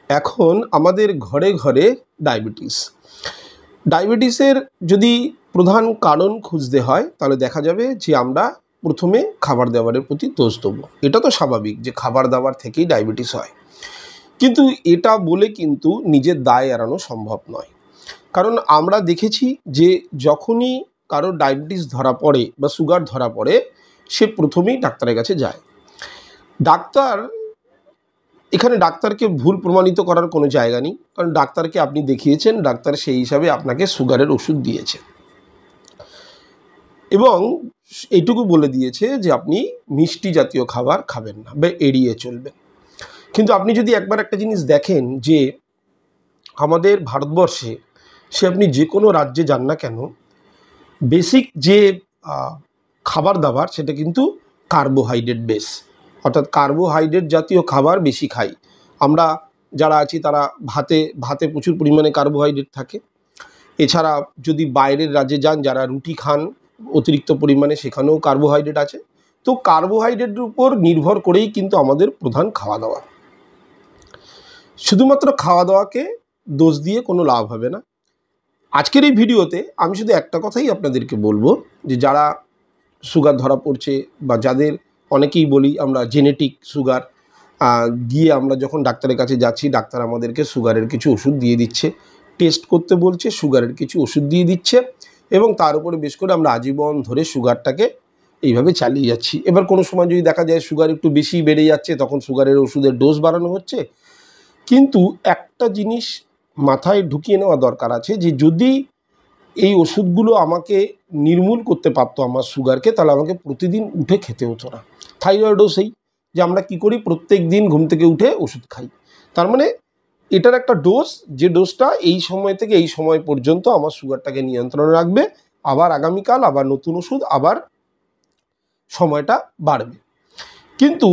এখন আমাদের ঘরে ঘরে ডায়াবেটিসের যদি প্রধান কারণ খুঁজতে হয় তাহলে দেখা যাবে যে আমরা প্রথমে খাবার দাবারের প্রতি দোষ দেবো। এটা তো স্বাভাবিক যে খাবার দাবার থেকেই ডায়াবেটিস হয়, কিন্তু এটা বলে কিন্তু নিজের দায় এড়ানো সম্ভব নয়। কারণ আমরা দেখেছি যে যখনই কারো ডায়াবেটিস ধরা পড়ে বা সুগার ধরা পড়ে, সে প্রথমেই ডাক্তারের কাছে যায়। এখানে ডাক্তারকে ভুল প্রমাণিত করার কোনো জায়গা নেই, কারণ ডাক্তারকে আপনি দেখিয়েছেন, ডাক্তার সেই হিসাবে আপনাকে সুগারের ওষুধ দিয়েছে এবং এইটুকু বলে দিয়েছে যে আপনি মিষ্টি জাতীয় খাবার খাবেন না বা এড়িয়ে চলবেন। কিন্তু আপনি যদি একবার একটা জিনিস দেখেন যে আমাদের ভারতবর্ষে সে আপনি যে কোনো রাজ্যে যান না কেন, বেসিক যে খাবার দাবার সেটা কিন্তু কার্বোহাইড্রেট বেস, অর্থাৎ কার্বোহাইড্রেট জাতীয় খাবার বেশি খাই আমরা যারা আছি। তারা ভাতে প্রচুর পরিমাণে কার্বোহাইড্রেট থাকে। এছাড়া যদি বাইরের রাজ্যে যান, যারা রুটি খান অতিরিক্ত পরিমাণে, সেখানেও কার্বোহাইড্রেট আছে। তো কার্বোহাইড্রেটের উপর নির্ভর করেই কিন্তু আমাদের প্রধান খাওয়া দাওয়া। শুধুমাত্র খাওয়া দাওয়াকে দোষ দিয়ে কোনো লাভ হবে না। আজকের এই ভিডিওতে আমি শুধু একটা কথাই আপনাদেরকে বলবো, যে যারা সুগার ধরা পড়ছে বা যাদের, অনেকেই বলি আমরা জেনেটিক সুগার, দিয়ে আমরা যখন ডাক্তারের কাছে যাচ্ছি, ডাক্তার আমাদেরকে সুগারের কিছু ওষুধ দিয়ে দিচ্ছে, টেস্ট করতে বলছে, সুগারের কিছু ওষুধ দিয়ে দিচ্ছে এবং তার উপরে বেশ করে আমরা আজীবন ধরে সুগারটাকে এইভাবে চালিয়ে যাচ্ছি। এবার কোনো সময় যদি দেখা যায় সুগার একটু বেশি বেড়ে যাচ্ছে, তখন সুগারের ওষুধের ডোজ বাড়ানো হচ্ছে। কিন্তু একটা জিনিস মাথায় ঢুকিয়ে নেওয়া দরকার আছে, যে যদি এই ওষুধগুলো আমাকে নির্মূল করতে পারতো আমার সুগারকে, তাহলে আমাকে প্রতিদিন উঠে খেতে হতো না। থাইরয়েডও সেই, যে আমরা কি করি, প্রত্যেক দিন ঘুম থেকে উঠে ওষুধ খাই। তার মানে এটার একটা ডোজ, যে ডোজটা এই সময় থেকে এই সময় পর্যন্ত আমার সুগারটাকে নিয়ন্ত্রণে রাখবে, আবার আগামীকাল আবার নতুন ওষুধ, আবার সময়টা বাড়বে। কিন্তু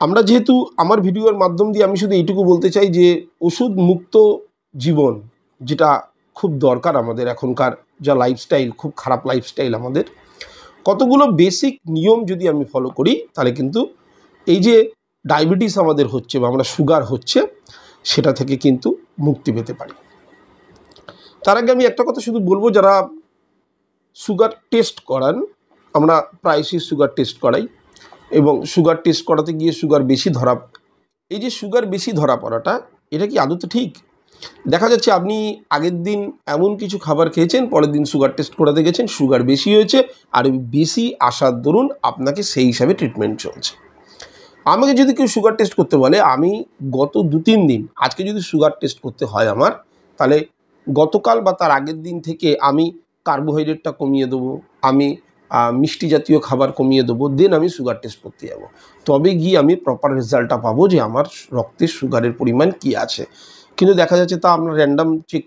আমরা যেহেতু, আমার ভিডিওর মাধ্যম দিয়ে আমি শুধু এইটুকু বলতে চাই যে ওষুধ মুক্ত জীবন যেটা খুব দরকার আমাদের এখনকার, যা লাইফস্টাইল, খুব খারাপ লাইফস্টাইল আমাদের, কতগুলো বেসিক নিয়ম যদি আমি ফলো করি, তাহলে কিন্তু এই যে ডায়াবেটিস আমাদের হচ্ছে বা আমরা সুগার হচ্ছে, সেটা থেকে কিন্তু মুক্তি পেতে পারি। তার আগে আমি একটা কথা শুধু বলবো, যারা সুগার টেস্ট করান, আমরা প্রায়শই সুগার টেস্ট করাই এবং সুগার টেস্ট করাতে গিয়ে সুগার বেশি ধরা, এই যে সুগার বেশি ধরা পড়াটা, এটা কি আদতে ঠিক? দেখা যাচ্ছে আপনি আগের দিন এমন কিছু খাবার খেয়েছেন, পরের দিন সুগার টেস্ট করাতে গেছেন, সুগার বেশি হয়েছে, আর বেশি আসার দরুন আপনাকে সেই হিসাবে ট্রিটমেন্ট চলছে। আমাকে যদি কেউ সুগার টেস্ট করতে বলে, আমি গত 2-3 দিন, আজকে যদি সুগার টেস্ট করতে হয় আমার, তাহলে গতকাল বা তার আগের দিন থেকে আমি কার্বোহাইড্রেটটা কমিয়ে দেবো, আমি মিষ্টি জাতীয় খাবার কমিয়ে দেবো, দেন আমি সুগার টেস্ট করতে যাব। তবে গিয়ে আমি প্রপার রেজাল্টটা পাবো যে আমার রক্তে সুগারের পরিমাণ কি আছে। কিন্তু দেখা যাচ্ছে তা আমরা র্যান্ডাম চেক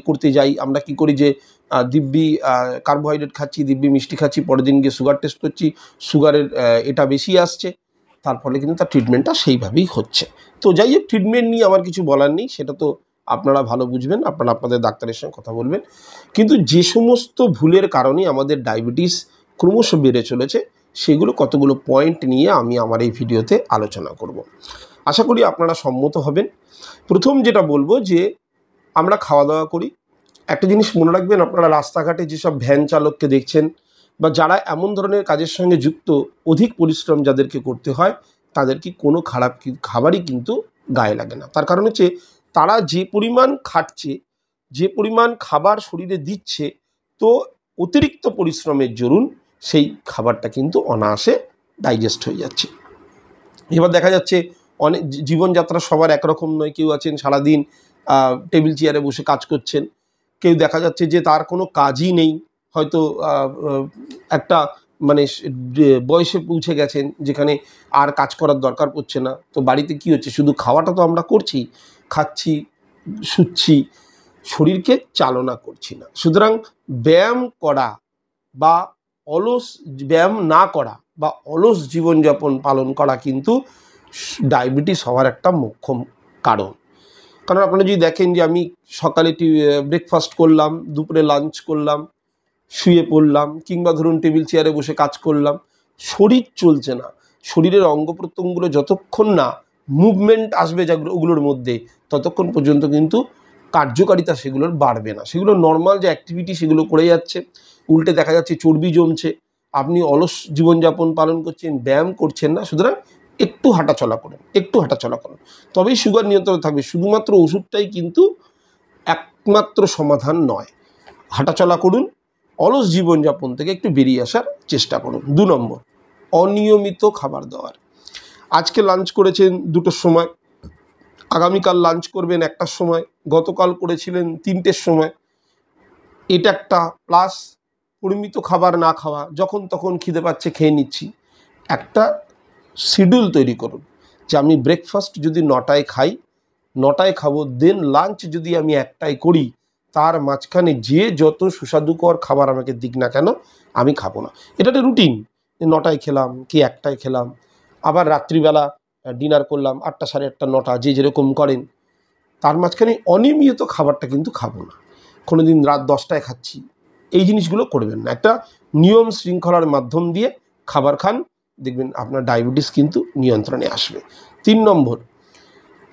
করতে যাই, আমরা কি করি যে দিব্যি কার্বোহাইড্রেট খাচ্ছি, দিব্যি মিষ্টি খাচ্ছি, পরের দিন গিয়ে সুগার টেস্ট করছি, সুগারের এটা বেশি আসছে, তার ফলে কিন্তু তার ট্রিটমেন্টটা সেইভাবেই হচ্ছে। তো যাই হোক, ট্রিটমেন্ট নিয়ে আমার কিছু বলার নেই, সেটা তো আপনারা ভালো বুঝবেন, আপনারা আপনাদের ডাক্তারের সঙ্গে কথা বলবেন। কিন্তু যে সমস্ত ভুলের কারণে আমাদের ডায়াবেটিস ক্রমশ বেড়ে চলেছে, সেগুলো কতগুলো পয়েন্ট নিয়ে আমি আমার এই ভিডিওতে আলোচনা করব। আশা করি আপনারা সম্মত হবেন। প্রথম যেটা বলবো, যে আমরা খাওয়া দাওয়া করি, একটা জিনিস মনে রাখবেন, আপনারা রাস্তাঘাটে যেসব ভ্যান চালককে দেখছেন বা যারা এমন ধরনের কাজের সঙ্গে যুক্ত, অধিক পরিশ্রম যাদেরকে করতে হয়, তাদের কি কোনো খারাপ খাবারই কিন্তু গায়ে লাগে না। তার কারণ হচ্ছে তারা যে পরিমাণ খাটছে, যে পরিমাণ খাবার শরীরে দিচ্ছে, তো অতিরিক্ত পরিশ্রমের দরুন সেই খাবারটা কিন্তু অনায়াসে ডাইজেস্ট হয়ে যাচ্ছে। এবার দেখা যাচ্ছে অনেক জীবনযাত্রা সবার একরকম নয়। কেউ আছেন সারাদিন টেবিল চেয়ারে বসে কাজ করছেন, কেউ দেখা যাচ্ছে যে তার কোনো কাজই নেই, হয়তো একটা মানে বয়সে পৌঁছে গেছেন যেখানে আর কাজ করার দরকার পড়ছে না। তো বাড়িতে কি হচ্ছে, শুধু খাওয়াটা তো আমরা করছি, খাচ্ছি, শুচ্ছি, শরীরকে চালনা করছি না। সুতরাং ব্যায়াম করা বা ব্যায়াম না করা বা অলস জীবনযাপন পালন করা কিন্তু ডায়াবেটিস হওয়ার একটা মুখ্য কারণ। কারণ আপনারা যদি দেখেন যে আমি সকালে ব্রেকফাস্ট করলাম, দুপুরে লাঞ্চ করলাম, শুয়ে পড়লাম, কিংবা ধরুন টেবিল চেয়ারে বসে কাজ করলাম, শরীর চলছে না। শরীরের অঙ্গ প্রত্যঙ্গগুলো যতক্ষণ না মুভমেন্ট আসবে যেগুলো ওগুলোর মধ্যে, ততক্ষণ পর্যন্ত কিন্তু কার্যকারিতা সেগুলোর বাড়বে না। সেগুলো নর্মাল যে অ্যাক্টিভিটি সেগুলো করে যাচ্ছে, উল্টে দেখা যাচ্ছে চর্বি জমছে, আপনি অলস জীবনযাপন পালন করছেন, ব্যায়াম করছেন না। সুতরাং একটু হাঁটাচলা করুন, একটু হাঁটাচলা করুন, তবেই সুগার নিয়ন্ত্রণ থাকবে। শুধুমাত্র ওষুধটাই কিন্তু একমাত্র সমাধান নয়। হাঁটাচলা করুন, অলস জীবনযাপন থেকে একটু বেরিয়ে আসার চেষ্টা করুন। 2 নম্বর, অনিয়মিত খাবার দাবার। আজকে লাঞ্চ করেছেন 2টোর সময়, আগামীকাল লাঞ্চ করবেন 1টার সময়, গতকাল করেছিলেন 3টের সময়। এটা একটা প্লাস পরিমিত খাবার না খাওয়া, যখন তখন খিদে পাচ্ছে খেয়ে নিচ্ছি। একটা শিডিউল তৈরি করুন যে আমি ব্রেকফাস্ট যদি 9টায় খাই, 9টায় খাবো, দেন লাঞ্চ যদি আমি 1টায় করি, তার মাঝখানে যে যত সুস্বাদুকর খাবার আমাকে দিক না কেন আমি খাবো না। এটা একটা রুটিন, 9টায় খেলাম কি 1টায় খেলাম, আবার রাত্রিবেলা ডিনার করলাম 8টা, 8:30, 9টা, যে যেরকম করেন। তার মাঝখানে অনিয়মিত খাবারটা কিন্তু খাবো না। কোনো দিন রাত 10টায় খাচ্ছি, এই জিনিসগুলো করবেন না। একটা নিয়ম শৃঙ্খলার মাধ্যম দিয়ে খাবার খান, দেখবেন আপনার ডায়াবেটিস কিন্তু নিয়ন্ত্রণে আসবে। 3 নম্বর,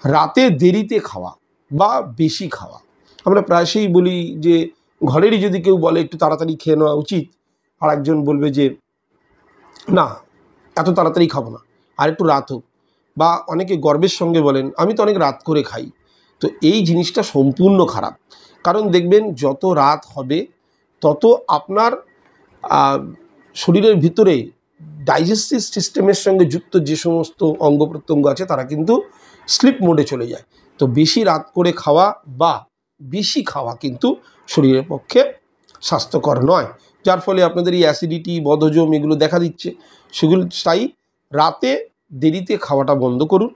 রাতে দেরিতে খাওয়া বা বেশি খাওয়া। আমরা প্রায়শই বলি যে ঘরেরই যদি কেউ বলে একটু তাড়াতাড়ি খেয়ে নেওয়া উচিত, আর একজন বলবে যে না, এত তাড়াতাড়ি খাবো না, আর একটু রাত হোক। বা অনেকে গর্বের সঙ্গে বলেন আমি তো অনেক রাত করে খাই। তো এই জিনিসটা সম্পূর্ণ খারাপ। কারণ দেখবেন যত রাত হবে তত আপনার শরীরের ভিতরে ডাইজেস্টিভ সিস্টেমের সঙ্গে যুক্ত যে সমস্ত অঙ্গ প্রত্যঙ্গ আছে তারা কিন্তু স্লিপ মোডে চলে যায়। তো বেশি রাত করে খাওয়া বা বেশি খাওয়া কিন্তু শরীরের পক্ষে স্বাস্থ্যকর নয়, যার ফলে আপনাদের এই অ্যাসিডিটি, বদহজম এগুলো দেখা দিচ্ছে। সেগুলো চাই রাতে দেরিতে খাওয়াটা বন্ধ করুন,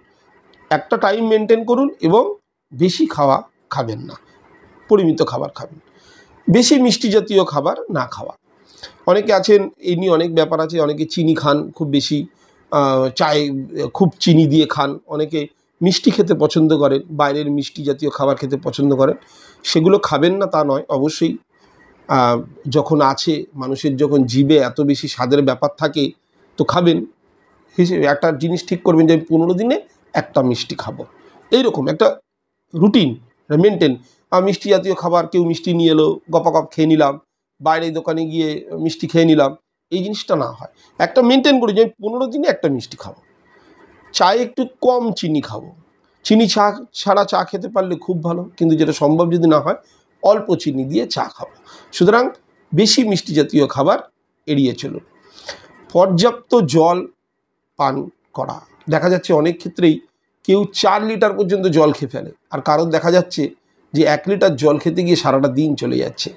একটা টাইম মেনটেন করুন এবং বেশি খাওয়া খাবেন না, পরিমিত খাবার খাবেন। বেশি মিষ্টি জাতীয় খাবার না খাওয়া। অনেকে আছেন এই নিয়ে অনেক ব্যাপার আছে, অনেকে চিনি খান খুব বেশি, চায়ে খুব চিনি দিয়ে খান, অনেকে মিষ্টি খেতে পছন্দ করেন, বাইরের মিষ্টি জাতীয় খাবার খেতে পছন্দ করেন। সেগুলো খাবেন না তা নয়, অবশ্যই যখন আছে মানুষের, যখন জিভে এত বেশি স্বাদের ব্যাপার থাকে তো খাবেন। হিসেবে একটা জিনিস ঠিক করবেন যে আমি 15 দিনে একটা মিষ্টি খাবো, এইরকম একটা রুটিন মেনটেন। মিষ্টি জাতীয় খাবার, কেউ মিষ্টি নিয়ে এলো, গপাগপ খেয়ে নিলাম, বাইরে দোকানে গিয়ে মিষ্টি খেয়ে নিলাম, এই জিনিসটা না হয়। একটা মেনটেন করি যে আমি 15 দিনে একটা মিষ্টি খাবো, চায়ে একটু কম চিনি খাবো। চিনি ছাড়া চা খেতে পারলে খুব ভালো, কিন্তু যেটা সম্ভব যদি না হয় অল্প চিনি দিয়ে চা খাবো। সুতরাং বেশি মিষ্টি জাতীয় খাবার এড়িয়ে চলুন। পর্যাপ্ত জল পান করা। দেখা যাচ্ছে অনেক ক্ষেত্রেই কেউ 4 লিটার পর্যন্ত জল খেয়ে ফেলে, আর কারণ দেখা যাচ্ছে যে 1 লিটার জল খেতে গিয়ে সারাটা দিন চলে যাচ্ছে।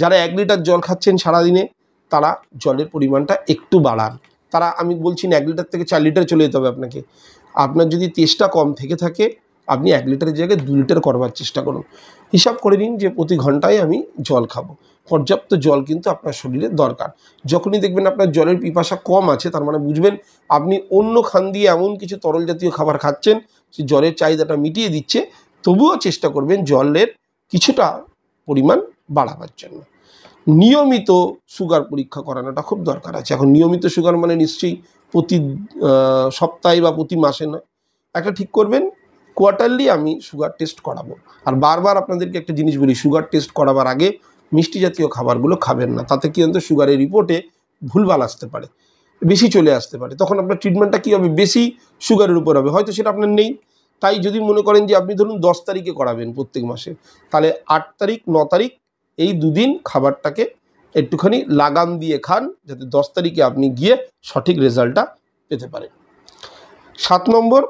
যারা 1 লিটার জল খাচ্ছেন সারাদিনে, তারা জলের পরিমাণটা একটু বাড়ান। তারা, আমি বলছি না 1 লিটার থেকে 4 লিটার চলে যেতে হবে আপনাকে। আপনার যদি তেষ্টা কম থেকে থাকে, আপনি 1 লিটারের জায়গায় 2 লিটার করবার চেষ্টা করুন। হিসাব করে নিন যে প্রতি ঘন্টায় আমি জল খাবো। পর্যাপ্ত জল কিন্তু আপনার শরীরে দরকার। যখনই দেখবেন আপনার জলের পিপাসা কম আছে, তার মানে বুঝবেন আপনি অন্য খান দিয়ে এমন কিছু তরল জাতীয় খাবার খাচ্ছেন যে জলের চাহিদাটা মিটিয়ে দিচ্ছে। তবুও চেষ্টা করবেন জলের কিছুটা পরিমাণ বাড়াবার জন্য। নিয়মিত সুগার পরীক্ষা করানোটা খুব দরকার আছে। এখন নিয়মিত সুগার মানে নিশ্চয়ই প্রতি সপ্তাহে বা প্রতি মাসে নয়। একটা ঠিক করবেন কোয়ার্টারলি আমি সুগার টেস্ট করাবো। আর বারবার আপনাদেরকে একটা জিনিস বলি, সুগার টেস্ট করাবার আগে মিষ্টি জাতীয় খাবারগুলো খাবেন না। তাতে কি অন্তত সুগারের রিপোর্টে ভুলভাল আসতে পারে, বেশি চলে আসতে পারে। তখন আপনার ট্রিটমেন্টটা কী হবে, বেশি সুগারের উপর হবে, হয়তো সেটা আপনার নেই। তাই যদি মনে করেন যে আপনি ধরুন 10 তারিখে করাবেন প্রত্যেক মাসে, তাহলে 8 তারিখ 9 তারিখ এই 2 দিন খাবারটাকে একটুখানি লাগাম দিয়ে খান, যাতে 10 তারিখে আপনি গিয়ে সঠিক রেজাল্টটা পেতে পারেন। 7 নম্বর,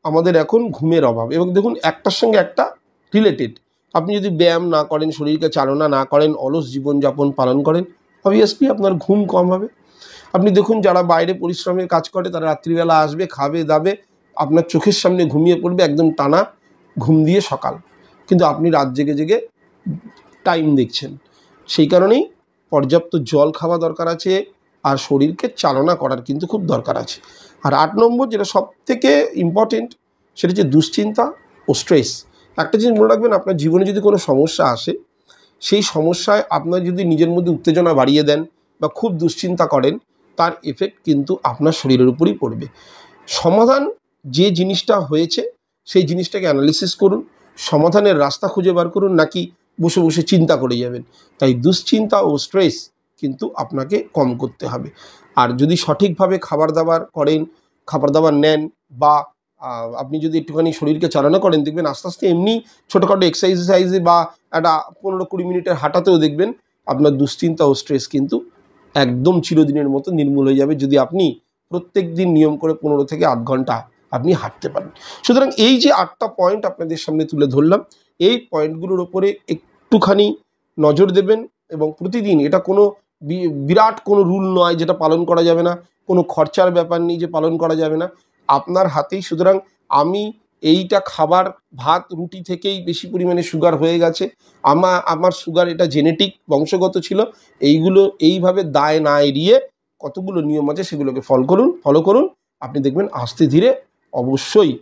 আমাদের এখন ঘুমের অভাব। এবং দেখুন একটার সঙ্গে একটা রিলেটেড। আপনি যদি ব্যায়াম না করেন, শরীরকে চালনা না করেন, অলস জীবনযাপন পালন করেন, অবভিয়াসলি আপনার ঘুম কম হবে। আপনি দেখুন যারা বাইরে পরিশ্রমের কাজ করে, তারা রাত্রিবেলা আসবে, খাবে দাবে, আপনার চোখের সামনে ঘুমিয়ে পড়বে একদম টানা ঘুম দিয়ে সকাল, কিন্তু আপনি রাত জেগে জেগে টাইম দেখছেন। সেই কারণেই পর্যাপ্ত জল খাওয়া দরকার আছে, আর শরীরকে চালনা করার কিন্তু খুব দরকার আছে। আর 8 নম্বর, যেটা সব থেকে ইম্পর্টেন্ট, সেটা হচ্ছে দুশ্চিন্তা ও স্ট্রেস। একটা জিনিস মনে রাখবেন, আপনার জীবনে যদি কোনো সমস্যা আসে, সেই সমস্যায় আপনার যদি নিজের মধ্যে উত্তেজনা বাড়িয়ে দেন বা খুব দুশ্চিন্তা করেন, তার এফেক্ট কিন্তু আপনার শরীরের উপরই পড়বে। সমাধান যে জিনিসটা হয়েছে সেই জিনিসটাকে অ্যানালিসিস করুন, সমাধানের রাস্তা খুঁজে বার করুন, নাকি বসে বসে চিন্তা করে যাবেন। তাই দুশ্চিন্তা ও স্ট্রেস কিন্তু আপনাকে কম করতে হবে। আর যদি সঠিকভাবে খাবার দাবার নেন, বা আপনি যদি একটুখানি শরীরকে চালনা করেন, দেখবেন আস্তে আস্তে এমনি ছোটোখাটো এক্সারসাইজে বা একটা 15-20 মিনিটের হাঁটাতেও দেখবেন আপনার দুশ্চিন্তা ও স্ট্রেস কিন্তু একদম চিরদিনের মতো নির্মূল হয়ে যাবে, যদি আপনি প্রত্যেক দিন নিয়ম করে 15 থেকে 8 ঘন্টা আপনি হাঁটতে পারেন। সুতরাং এই যে 8টা পয়েন্ট আপনাদের সামনে তুলে ধরলাম, এই পয়েন্টগুলোর ওপরে একটুখানি নজর দেবেন, এবং প্রতিদিন, এটা কোনো বিরাট কোনো রুল নয় যেটা পালন করা যাবে না, কোনো খরচার ব্যাপার নেই যে পালন করা যাবে না, আপনার হাতেই। সুতরাং আমি এইটা খাবার ভাত রুটি থেকেই বেশি পরিমাণে সুগার হয়ে গেছে, আমার সুগার এটা জেনেটিক বংশগত ছিল, এইগুলো এইভাবে দায় না এড়িয়ে কতগুলো নিয়ম আছে সেগুলোকে ফলো করুন। আপনি দেখবেন আস্তে ধীরে অবশ্যই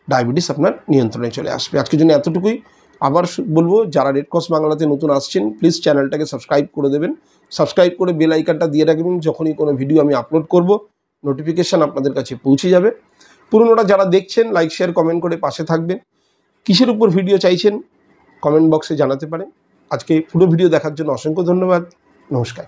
ডায়াবেটিস আপনার নিয়ন্ত্রণে চলে আসবে। আজকের জন্য এতটুকুই। আবার বলবো, যারা রেড ক্রস বাংলাতে নতুন আসছেন, প্লিজ চ্যানেলটাকে সাবস্ক্রাইব করে দেবেন, সাবস্ক্রাইব করে বেল আইকনটা দিয়ে রাখবেন, যখনই কোনো ভিডিও আমি আপলোড করব নোটিফিকেশান আপনাদের কাছে পৌঁছে যাবে। পুরনোটা যারা দেখছেন, লাইক শেয়ার কমেন্ট করে পাশে থাকবেন। কিসের উপর ভিডিও চাইছেন কমেন্ট বক্সে জানাতে পারেন। আজকে পুরো ভিডিও দেখার জন্য অসংখ্য ধন্যবাদ। নমস্কার।